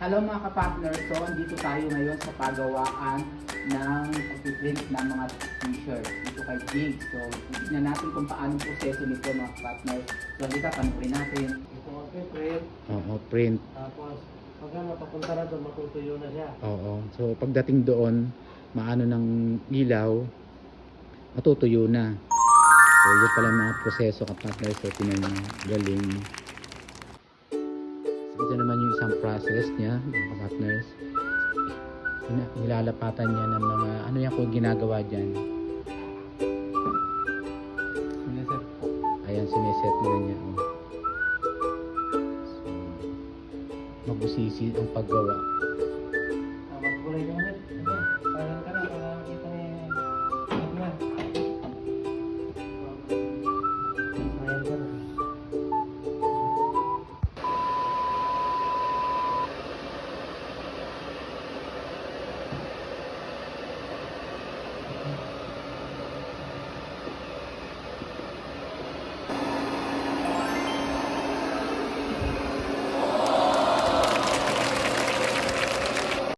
Hello mga ka-partner, so andito tayo ngayon sa pagawaan ng pag-print ng mga t-shirt dito kay Jigs. So tignan natin kung paano proseso nito mga ka-partner. So halika, panurin natin. Ito ang print. Oo, print. Tapos, pag napapunta na doon, matutuyo na siya. Oo. So pagdating doon, maano ng ilaw, matutuyo na. So yun pala yung mga proseso ka-partner. So tinan nyo, galing. So ito naman yung isang process niya, mga ka-partners. Nilalapatan niya ng mga, ano yan kung ginagawa dyan? Siniset po. Ayan, siniset na niya. Oh. So, mabusisi ang paggawa.